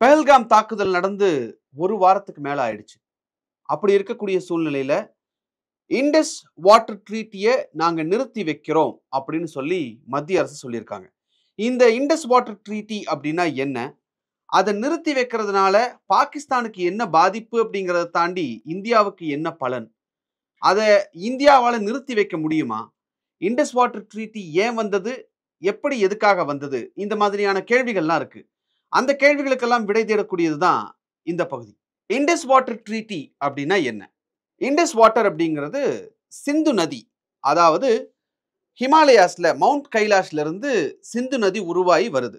பஹல்காம் தாக்குதல் நடந்து ஒரு வாரத்துக்கு மேல ஆயிடுச்சு. அப்படி இருக்கக்கூடிய சூழ்நிலையில இண்டஸ் வாட்டர் ட்ரீட்டிய நாங்க நிறுத்தி வைக்கிறோம் அப்படின்னு சொல்லி மத்திய அரசு சொல்லியிருக்காங்க. இந்த இண்டஸ் வாட்டர் ட்ரீட்டி அப்படின்னா என்ன? அத நிறுத்தி வைக்கிறதுனால பாகிஸ்தானுக்கு என்ன பாதிப்பு அப்படிங்கிறத தாண்டி இந்தியாவுக்கு என்ன பலன்? அத இந்தியாவால நிறுத்தி வைக்க முடியுமா? இண்டஸ் வாட்டர் ட்ரீட்டி ஏன் வந்தது? எப்படி எதுக்காக வந்தது? இந்த மாதிரியான கேள்விகள்லாம் இருக்கு. அந்த கேள்விகளுக்கெல்லாம் விடை தேடக்கூடியது தான் இந்த பகுதி. இண்டஸ் வாட்டர் ட்ரீட்டி அப்படின்னா என்ன? இண்டஸ் வாட்டர் அப்படிங்கிறது சிந்து நதி. அதாவது ஹிமாலயாஸ்ல மவுண்ட் கைலாஷ்ல இருந்து சிந்து நதி உருவாகி வருது.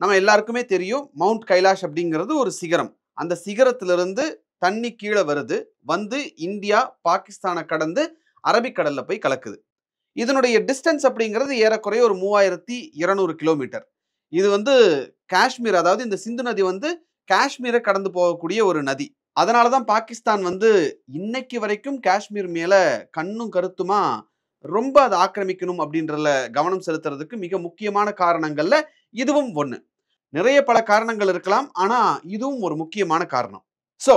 நம்ம எல்லாருக்குமே தெரியும் மவுண்ட் கைலாஷ் அப்படிங்கிறது ஒரு சிகரம். அந்த சிகரத்திலிருந்து தண்ணி கீழே வருது. வந்து இந்தியா, பாகிஸ்தானை கடந்து அரபிக்கடல்ல போய் கலக்குது. இதனுடைய டிஸ்டன்ஸ் அப்படிங்கிறது ஏறக்குறைய ஒரு 3200 கிலோமீட்டர். இது வந்து காஷ்மீர், அதாவது இந்த சிந்து நதி வந்து காஷ்மீரை கடந்து போகக்கூடிய ஒரு நதி. அதனால தான் பாகிஸ்தான் வந்து இன்னைக்கு வரைக்கும் காஷ்மீர் மேல கண்ணும் கருத்துமா ரொம்ப அதை ஆக்கிரமிக்கணும் அப்படின்றதுல கவனம் செலுத்துறதுக்கு மிக முக்கியமான காரணங்கள்ல இதுவும் ஒண்ணு. நிறைய பல காரணங்கள் இருக்கலாம். ஆனா இதுவும் ஒரு முக்கியமான காரணம். சோ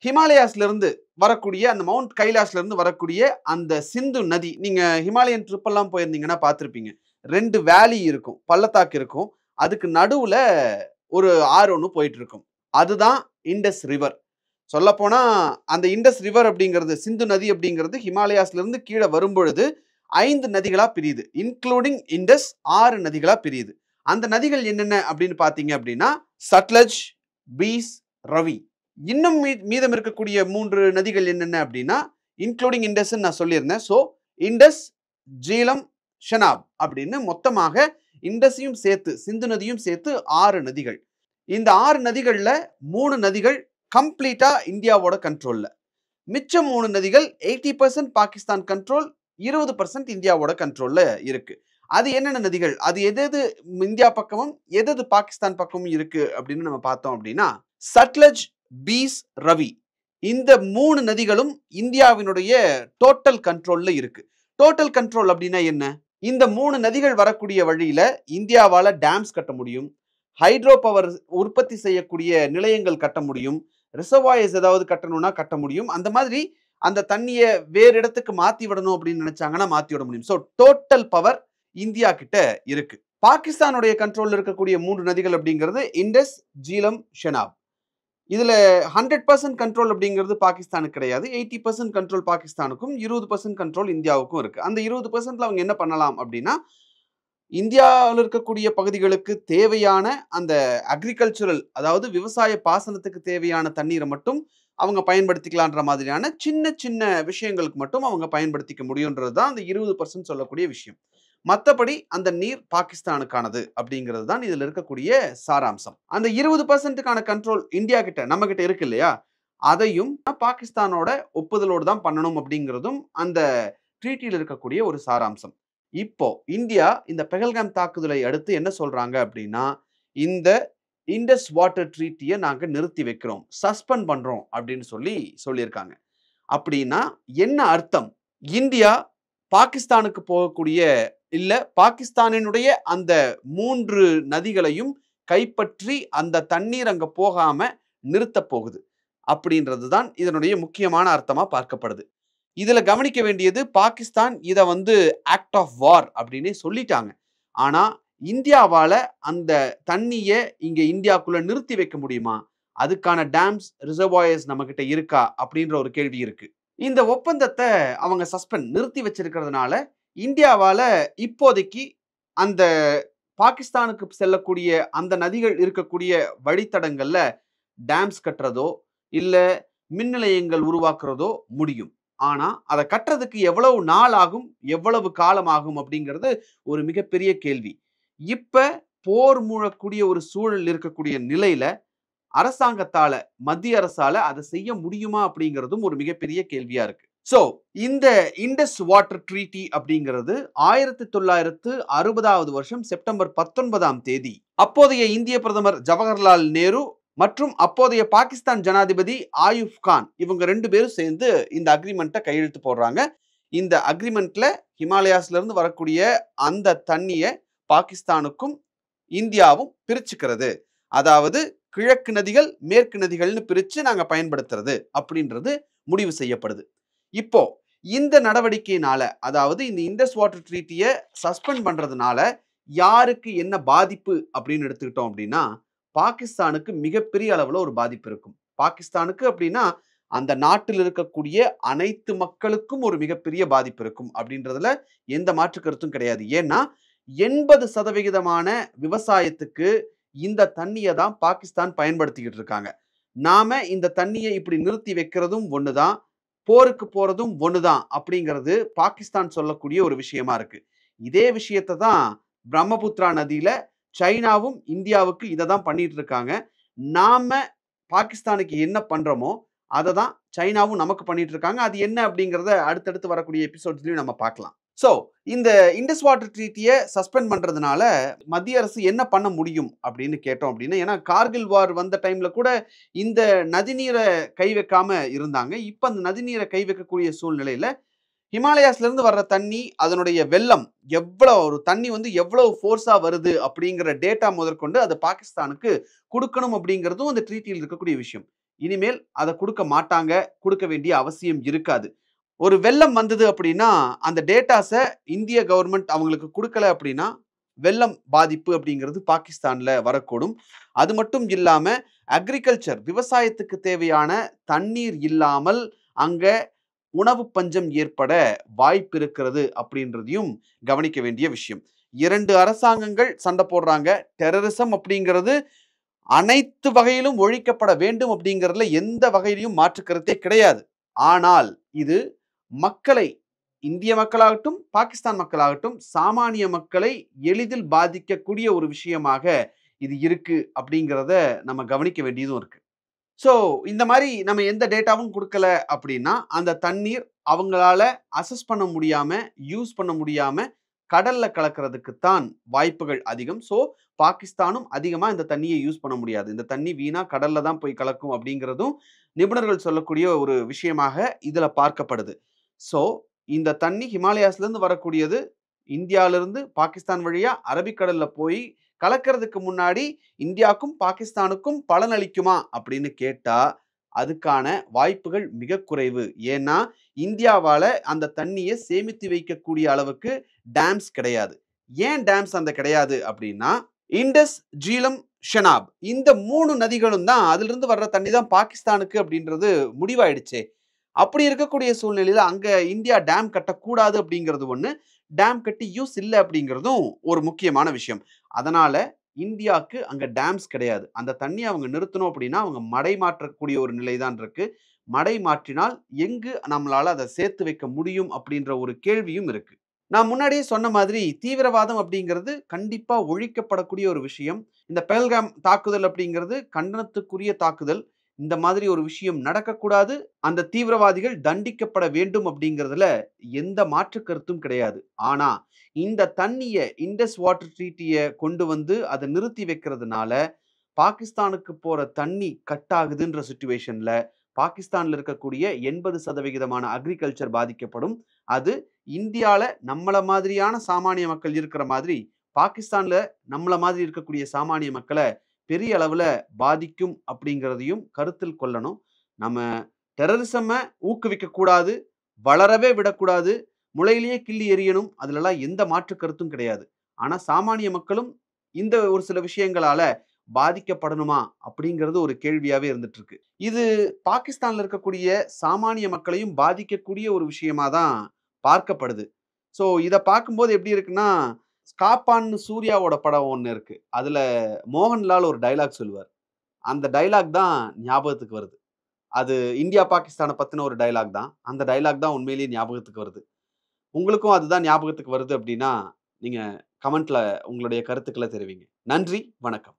ஹிமாலயாஸ்ல இருந்து வரக்கூடிய அந்த மவுண்ட் கைலாஷ்ல இருந்து வரக்கூடிய அந்த சிந்து நதி, நீங்க ஹிமாலயன் ட்ரிப் எல்லாம் போயிருந்தீங்கன்னா பார்த்திருப்பீங்க. 2 வேலி இருக்கும், பள்ளத்தாக்கு இருக்கும். அதுக்கு நடுவுல ஒரு ஆறு ஒண்ணு போயிட்டு இருக்கும். அதுதான் இண்டஸ் ரிவர். சொல்லப்போனா அந்த இண்டஸ் ரிவர் அப்படிங்கிறது, சிந்து நதி அப்படிங்கிறது ஹிமாலயாஸ்ல இருந்து கீழே வரும்பொழுது 5 நதிகளா பிரியுது. இன்க்ளூடிங் இண்டஸ் 6 நதிகளா பிரியுது. அந்த நதிகள் என்னென்ன அப்படின்னு பாத்தீங்க அப்படின்னா சட்லஜ், பீஸ், ரவி. இன்னும் மீதம் இருக்கக்கூடிய 3 நதிகள் என்னென்ன அப்படின்னா இன்க்ளூடிங் இண்டஸ் நான் சொல்லியிருந்தேன். ஸோ இண்டஸ், ஜீலம், ஷெனாப் அப்படின்னு மொத்தமாக இண்டஸையும் சேர்த்து சிந்து நதியும் சேர்த்து 6 நதிகள். இந்த 6 நதிகள்ல 3 நதிகள் கம்ப்ளீட்டா இந்தியாவோட கண்ட்ரோல்ல. மிச்சம் 3 நதிகள் 80% பாகிஸ்தான் கண்ட்ரோல், 20% இந்தியாவோட கண்ட்ரோல்ல இருக்கு. அது என்னென்ன நதிகள்? அது எது இந்தியா பக்கமும் எது பாகிஸ்தான் பக்கமும் இருக்கு அப்படின்னு நம்ம பார்த்தோம் அப்படின்னா சட்லஜ், பீஸ், ரவி இந்த 3 நதிகளும் இந்தியாவினுடைய டோட்டல் கண்ட்ரோல்ல இருக்கு. டோட்டல் கண்ட்ரோல் அப்படின்னா என்ன? இந்த 3 நதிகள் வரக்கூடிய வழியில இந்தியாவால டேம்ஸ் கட்ட முடியும், ஹைட்ரோ பவர் உற்பத்தி செய்யக்கூடிய நிலையங்கள் கட்ட முடியும், ரிசர்வாயர்ஸ் ஏதாவது கட்டணும்னா கட்ட முடியும். அந்த மாதிரி அந்த தண்ணியை வேறு இடத்துக்கு மாத்தி விடணும் அப்படின்னு நினைச்சாங்கன்னா மாத்தி விட முடியும். ஸோ டோட்டல் பவர் இந்தியா கிட்ட இருக்கு. பாகிஸ்தானுடைய கண்ட்ரோல்ல இருக்கக்கூடிய 3 நதிகள் அப்படிங்கிறது இண்டஸ், ஜீலம், ஷெனாப். இதுல 100% கண்ட்ரோல் அப்படிங்கிறது பாகிஸ்தானுக்கு கிடையாது. 80% கண்ட்ரோல் பாகிஸ்தானுக்கும், 20% கண்ட்ரோல் இந்தியாவுக்கும் இருக்கு. அந்த 20%ல அவங்க என்ன பண்ணலாம் அப்படின்னா இந்தியாவில் இருக்கக்கூடிய பகுதிகளுக்கு தேவையான அந்த அக்ரிகல்ச்சுரல், அதாவது விவசாய பாசனத்துக்கு தேவையான தண்ணீரை மட்டும் அவங்க பயன்படுத்திக்கலான்ற மாதிரியான சின்ன சின்ன விஷயங்களுக்கு மட்டும் அவங்க பயன்படுத்திக்க முடியுன்றது தான் அந்த 20% சொல்லக்கூடிய விஷயம். மற்றபடி அந்த நீர் பாகிஸ்தானுக்கானது அப்படிங்கிறது தான் இதுல இருக்கக்கூடிய சாராம்சம். அந்த 20%க்கான கண்ட்ரோல் இந்தியா கிட்ட, நம்ம கிட்ட இருக்கு இல்லையா, அதையும் பாகிஸ்தானோட ஒப்புதலோடு தான் பண்ணணும் அப்படிங்கிறதும் அந்த ட்ரீட்டியில் இருக்கக்கூடிய ஒரு சாராம்சம். இப்போ இந்தியா இந்த பஹல்காம் தாக்குதலை அடுத்து என்ன சொல்றாங்க அப்படின்னா இந்த இண்டஸ் வாட்டர் ட்ரீட்டியை நாங்க நிறுத்தி வைக்கிறோம், சஸ்பெண்ட் பண்றோம் அப்படின்னு சொல்லியிருக்காங்க. அப்படின்னா என்ன அர்த்தம்? இந்தியா பாகிஸ்தானுக்கு போகக்கூடிய இல்ல பாகிஸ்தானினுடைய அந்த 3 நதிகளையும் கைப்பற்றி அந்த தண்ணீர் அங்க போகாம நிறுத்த போகுது அப்படின்றது தான் இதனுடைய முக்கியமான அர்த்தமா பார்க்கப்படுது. இதுல கவனிக்க வேண்டியது பாகிஸ்தான் இத வந்து ஆக்ட் ஆஃப் வார் அப்படின்னு சொல்லிட்டாங்க. ஆனா இந்தியாவால அந்த தண்ணிய இங்க இந்தியாக்குள்ள நிறுத்தி வைக்க முடியுமா? அதுக்கான டேம்ஸ், ரிசர்வாயர்ஸ் நம்ம கிட்ட இருக்கா அப்படின்ற ஒரு கேள்வி இருக்கு. இந்த ஒப்பந்தத்தை அவங்க நிறுத்தி வச்சிருக்கிறதுனால இந்தியாவால இப்போதைக்கு அந்த பாகிஸ்தானுக்கு செல்லக்கூடிய அந்த நதிகள் இருக்கக்கூடிய வழித்தடங்கள்ல டேம்ஸ் கட்டுறதோ இல்ல மின் நிலையங்கள் உருவாக்குறதோ முடியும். ஆனா அதை கட்டுறதுக்கு எவ்வளவு நாள் ஆகும், எவ்வளவு காலம் ஆகும் அப்படிங்கிறது ஒரு மிகப்பெரிய கேள்வி. இப்ப போர் மூழக்கூடிய ஒரு சூழல் இருக்கக்கூடிய நிலையில அரசாங்கத்தால, மத்திய அரசால அதை செய்ய முடியுமா அப்படிங்கிறதும் ஒரு மிகப்பெரிய கேள்வியா இருக்கு. சோ இந்த இண்டஸ் வாட்டர் ட்ரீட்டி அப்படிங்கிறது 1960வது வருஷம் செப்டம்பர் 19ஆம் தேதி அப்போதைய இந்திய பிரதமர் ஜவஹர்லால் நேரு மற்றும் அப்போதைய பாகிஸ்தான் ஜனாதிபதி ஆயுப் கான் இவங்க 2 பேரும் சேர்ந்து இந்த அக்ரிமெண்ட்டை கையெழுத்து போடுறாங்க. இந்த அக்ரிமெண்ட்ல ஹிமாலயாஸ்ல இருந்து வரக்கூடிய அந்த தண்ணியை பாகிஸ்தானுக்கும் இந்தியாவும் பிரிச்சுக்கிறது. அதாவது கிழக்கு நதிகள், மேற்கு நதிகள்னு பிரிச்சு நாங்க பயன்படுத்துறது அப்படின்றது முடிவு செய்யப்படுது. இப்போ இந்த நடவடிக்கையினால, அதாவது இந்த இண்டஸ் வாட்டர் ட்ரீட்டிய சஸ்பெண்ட் பண்றதுனால யாருக்கு என்ன பாதிப்பு அப்படின்னு எடுத்துக்கிட்டோம் அப்படின்னா, பாகிஸ்தானுக்கு மிகப்பெரிய அளவுல ஒரு பாதிப்பு இருக்கும். பாகிஸ்தானுக்கு அப்படின்னா, அந்த நாட்டில் இருக்கக்கூடிய அனைத்து மக்களுக்கும் ஒரு மிகப்பெரிய பாதிப்பு இருக்கும் அப்படின்றதுல எந்த மாற்று கருத்தும் கிடையாது. ஏன்னா 80% விவசாயத்துக்கு இந்த தண்ணிய தான் பாகிஸ்தான் பயன்படுத்திக்கிட்டு இருக்காங்க. நாம இந்த தண்ணிய இப்படி நிறுத்தி வைக்கிறதும் ஒண்ணுதான், போருக்கு போறதும் ஒண்ணுதான் அப்படிங்கிறது பாகிஸ்தான் சொல்லக்கூடிய ஒரு விஷயமா இருக்கு. இதே விஷயத்த தான் பிரம்மபுத்திரா நதியில சைனாவும் இந்தியாவுக்கு இத தான் பண்ணிட்டு இருக்காங்க. நாம பாகிஸ்தானுக்கு என்ன பண்றோமோ, அத தான் சைனாவும் நமக்கு பண்ணிட்டு இருக்காங்க. அது என்ன அப்படிங்கிறத அடுத்தடுத்து வரக்கூடிய எபிசோட்ஸ்லயும் நம்ம பார்க்கலாம். சோ, இந்த இண்டஸ் வாட்டர் ட்ரீட்டிய சஸ்பெண்ட் பண்றதுனால மத்திய அரசு என்ன பண்ண முடியும் அப்படின்னு கேட்டோம் அப்படின்னா, ஏன்னா கார்கில் வார் வந்த டைம்ல கூட இந்த நதிநீர கை வைக்காம இருந்தாங்க. இப்ப அந்த நதிநீர கை வைக்கக்கூடிய சூழ்நிலையில ஹிமாலயாஸ்ல இருந்து வர்ற தண்ணி, அதனுடைய வெள்ளம் ஒரு தண்ணி வந்து எவ்வளவு ஃபோர்ஸா வருது அப்படிங்கிற டேட்டா முதற்கொண்டு அது பாகிஸ்தானுக்கு குடுக்கணும் அப்படிங்கிறதும் அந்த ட்ரீட்டியில் இருக்கக்கூடிய விஷயம். இனிமேல் அத குடுக்க மாட்டாங்க. குடுக்க வேண்டிய அவசியம் இருக்காது. ஒரு வெள்ளம் வந்தது அப்படின்னா, அந்த டேட்டாஸ இந்திய கவர்ன்மென்ட் அவங்களுக்கு குடுக்கல அப்படின்னா, வெள்ளம் பாதிப்பு அப்படிங்கிறது பாகிஸ்தான்ல வரக்கூடும். அது மட்டும் இல்லாம அக்ரிகல்ச்சர் விவசாயத்துக்கு தேவையான தண்ணீர் இல்லாமல் அங்க உணவு பஞ்சம் ஏற்பட வாய்ப்பு இருக்கிறது அப்படின்றதையும் கவனிக்க வேண்டிய விஷயம். 2 அரசாங்கங்கள் சண்டை போடுறாங்க. டெரரிசம் அப்படிங்கிறது அனைத்து வகையிலும் ஒழிக்கப்பட வேண்டும் அப்படிங்கிறதுல எந்த வகையிலும் மாற்று கருத்தே கிடையாது. ஆனால் இது மக்களை இந்திய மக்களாகட்டும், பாகிஸ்தான் மக்களாகட்டும், சாமானிய மக்களை எளிதில் பாதிக்கக்கூடிய ஒரு விஷயமாக இது இருக்கு அப்படிங்கிறத நம்ம கவனிக்க வேண்டியதும் இருக்கு. ஸோ, இந்த மாரி நம்ம எந்த டேட்டாவும் குடுக்கல அப்படின்னா, அந்த தண்ணீர் அவங்களால அசஸ் பண்ண முடியாம, யூஸ் பண்ண முடியாம கடல்ல கலக்கறதுக்கு தான் வாய்ப்புகள் அதிகம். ஸோ, பாகிஸ்தானும் அதிகமா இந்த தண்ணிய யூஸ் பண்ண முடியாது. இந்த தண்ணி வீணா கடல்ல தான் போய் கலக்கும் அப்படிங்கிறதும் நிபுணர்கள் சொல்லக்கூடிய ஒரு விஷயமாக இதுல பார்க்கப்படுது. ஸோ, இந்த தண்ணி ஹிமாலயாஸ்லேருந்து வரக்கூடியது. இந்தியாவிலிருந்து பாகிஸ்தான் வழியா அரபிக்கடல்ல போய் கலக்கறதுக்கு முன்னாடி இந்தியாக்கும், பாகிஸ்தானுக்கும் பலனளிக்குமா அப்படின்னு கேட்டா, அதுக்கான வாய்ப்புகள் மிக குறைவு. ஏன்னா, இந்தியாவால அந்த தண்ணிய சேமித்து வைக்கக்கூடிய அளவுக்கு டேம்ஸ் கிடையாது. ஏன் டேம்ஸ் அந்த கிடையாது அப்படின்னா, இண்டஸ், ஜீலம், ஷெனாப் இந்த 3 நதிகளும் தான் அதிலிருந்து வர்ற தண்ணி தான் பாகிஸ்தானுக்கு அப்படின்றது முடிவாயிடுச்சே. அப்படி இருக்கக்கூடிய சூழ்நிலையில அங்க இந்தியா டேம் கட்டக்கூடாது அப்படிங்கிறது ஒண்ணு. டேம் கட்டி யூஸ் இல்ல அப்படிங்கிறதும் ஒரு முக்கியமான விஷயம். அதனால இந்தியாக்கு அங்க டேம்ஸ் கிடையாது. அந்த தண்ணிய அவங்க நிறுத்தணும் அப்படின்னா, அவங்க மடை மாற்றக்கூடிய ஒரு நிலை தான் இருக்கு. மடை மாற்றினால் எங்கு நம்மளால அத சேர்த்து வைக்க முடியும் அப்படின்ற ஒரு கேள்வியும் இருக்கு. நான் முன்னாடியே சொன்ன மாதிரி தீவிரவாதம் அப்படிங்கிறது கண்டிப்பா ஒழிக்கப்படக்கூடிய ஒரு விஷயம். இந்த பெஹல்காம் தாக்குதல் அப்படிங்கிறது கண்டனத்துக்குரிய தாக்குதல். இந்த மாதிரி ஒரு விஷயம் நடக்கக்கூடாது. அந்த தீவிரவாதிகள் தண்டிக்கப்பட வேண்டும் அப்படிங்கிறதுல எந்த மாற்று கருத்தும் கிடையாது. ஆனா, இந்த தண்ணிய இண்டஸ் வாட்டர் ட்ரீட்டிய கொண்டு வந்து அத நிறுத்தி வைக்கிறதுனால, பாகிஸ்தானுக்கு போற தண்ணி கட் ஆகுதுன்ற சிச்சுவேஷன்ல, பாகிஸ்தான்ல இருக்கக்கூடிய 80% அக்ரிகல்ச்சர் பாதிக்கப்படும். அது இந்தியால நம்மள மாதிரியான சாமானிய மக்கள் இருக்கிற மாதிரி, பாகிஸ்தான்ல நம்மள மாதிரி இருக்கக்கூடிய சாமானிய மக்கள பெரிய அளவுல பாதிக்கும் அப்படிங்கிறதையும் கருத்தில் கொள்ளணும். நம்ம டெரரிசம ஊக்குவிக்கக் கூடாது. வளரவே விடக்கூடாது. முளையிலேயே கிள்ளி எறியணும். அதுலலாம் எந்த மாற்று கருத்தும் கிடையாது. ஆனா சாமானிய மக்களும் இந்த ஒரு சில விஷயங்களால பாதிக்கப்படணுமா? அப்படிங்கிறது ஒரு கேள்வியாவே இருந்துட்டு இருக்கு. இது பாகிஸ்தான்ல இருக்கக்கூடிய சாமானிய மக்களையும் பாதிக்கக்கூடிய ஒரு விஷயமா தான் பார்க்கப்படுது. ஸோ இத பார்க்கும்போது எப்படி இருக்குன்னா, காப்பான்னு சூர்யாவோட படம் ஒண்ணு இருக்கு. அதுல மோகன்லால் ஒரு டயலாக் சொல்லுவார். அந்த டயலாக் தான் ஞாபகத்துக்கு வருது. அது இந்தியா, பாகிஸ்தான பத்தின ஒரு டயலாக் தான். அந்த டயலாக் தான் உண்மையிலேயே ஞாபகத்துக்கு வருது. உங்களுக்கும் அதுதான் ஞாபகத்துக்கு வருது அப்படின்னா, நீங்க கமெண்ட்ல உங்களுடைய கருத்துக்கள தெரிவிங்க. நன்றி, வணக்கம்.